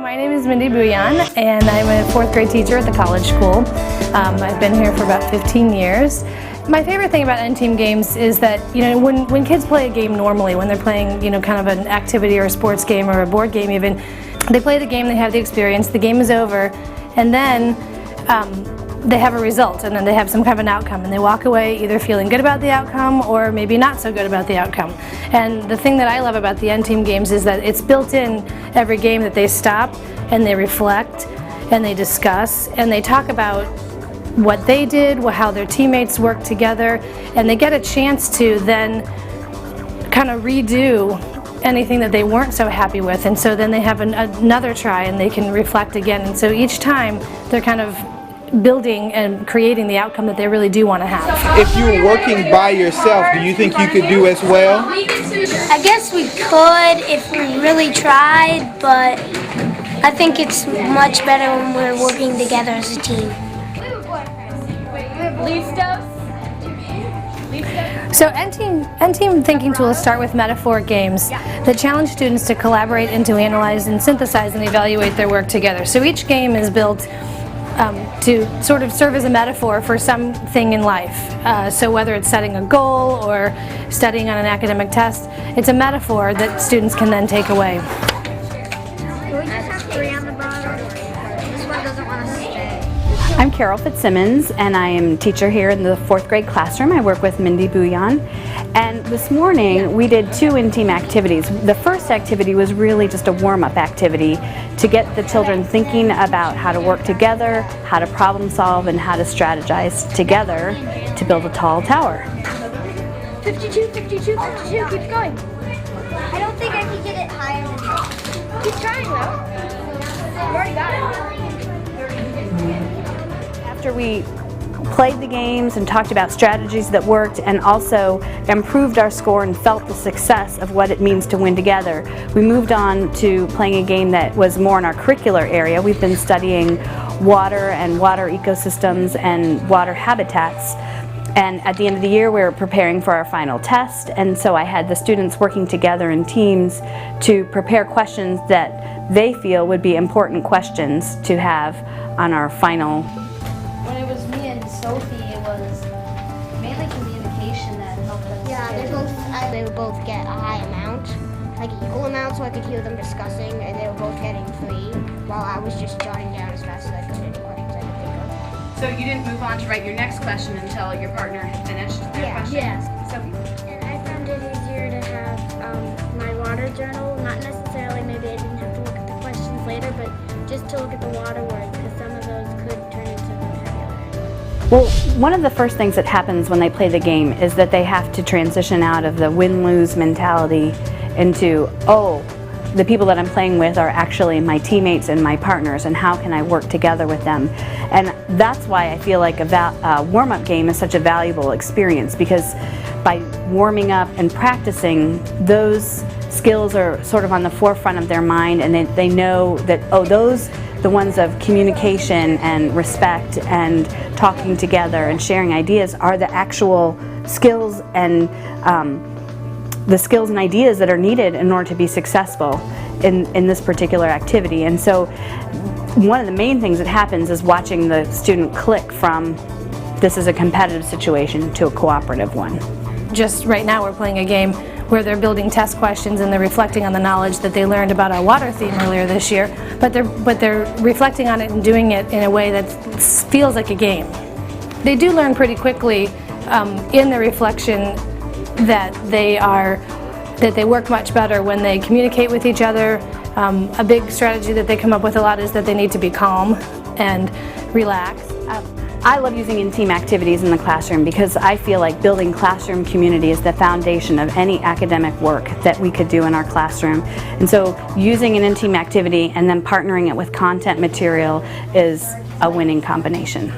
My name is Mindy Bouillon, and I'm a fourth grade teacher at the college school. I've been here for about 15 years. My favorite thing about N-Team games is that, when kids play a game normally, when they're playing, kind of an activity or a sports game or a board game even, they play the game, they have the experience, the game is over, and then they have a result, and then they have some kind of an outcome, and they walk away either feeling good about the outcome or maybe not so good about the outcome. And the thing that I love about the N-Team games is that it's built in every game that they stop and they reflect and they discuss and they talk about what they did, how their teammates work together, and they get a chance to then kind of redo anything that they weren't so happy with, and so then they have another try and they can reflect again, and so each time they're kind of building and creating the outcome that they really do want to have. If you were working by yourself, do you think you could do as well? I guess we could if we really tried, but I think it's much better when we're working together as a team. So N-Team thinking tools start with metaphoric games that challenge students to collaborate and to analyze and synthesize and evaluate their work together. So each game is built to sort of serve as a metaphor for something in life. So whether it's setting a goal or studying on an academic test, it's a metaphor that students can then take away. Do we just have 3 on the bottom? This one doesn't want to stay. I'm Carol Fitzsimmons, and I am a teacher here in the 4th grade classroom. I work with Mindy Bouillon. And this morning we did 2 in-team activities. The first activity was really just a warm-up activity to get the children thinking about how to work together, how to problem solve, and how to strategize together to build a tall tower. 52, 52, 52, keep going. I don't think I can get it higher than that. Keep trying though. I've already got it. After we played the games and talked about strategies that worked and also improved our score and felt the success of what it means to win together, we moved on to playing a game that was more in our curricular area. We've been studying water and water ecosystems and water habitats. And at the end of the year, we were preparing for our final test, and so I had the students working together in teams to prepare questions that they feel would be important questions to have on our final. When it was me and Sophie, it was mainly communication that helped us. Yeah, they would both get a high amount, like equal amount, so I could hear them discussing, and they were both getting 3, while I was just jotting down as fast as I could any questions I could think of. So you didn't move on to write your next question until your partner had finished their question? Yes. Sophie? And I found it easier to have my water journal, not necessarily maybe I didn't have to look at the questions later, but just to look at the water words, because some of those could turn into vocabulary. Well, one of the first things that happens when they play the game is that they have to transition out of the win-lose mentality into, oh, the people that I'm playing with are actually my teammates and my partners, and how can I work together with them? And that's why I feel like a warm-up game is such a valuable experience, because by warming up and practicing, those skills are sort of on the forefront of their mind, and they know that, oh, those the ones of communication and respect and talking together and sharing ideas are the actual skills and the skills and ideas that are needed in order to be successful in this particular activity. And so one of the main things that happens is watching the student click from this is a competitive situation to a cooperative one. Just right now we're playing a game where they're building test questions and they're reflecting on the knowledge that they learned about our water theme earlier this year, but they're reflecting on it and doing it in a way that feels like a game. They do learn pretty quickly in the reflection that they work much better when they communicate with each other. A big strategy that they come up with a lot is that they need to be calm and relax. I love using in-team activities in the classroom because I feel like building classroom community is the foundation of any academic work that we could do in our classroom. And so using an in-team activity and then partnering it with content material is a winning combination.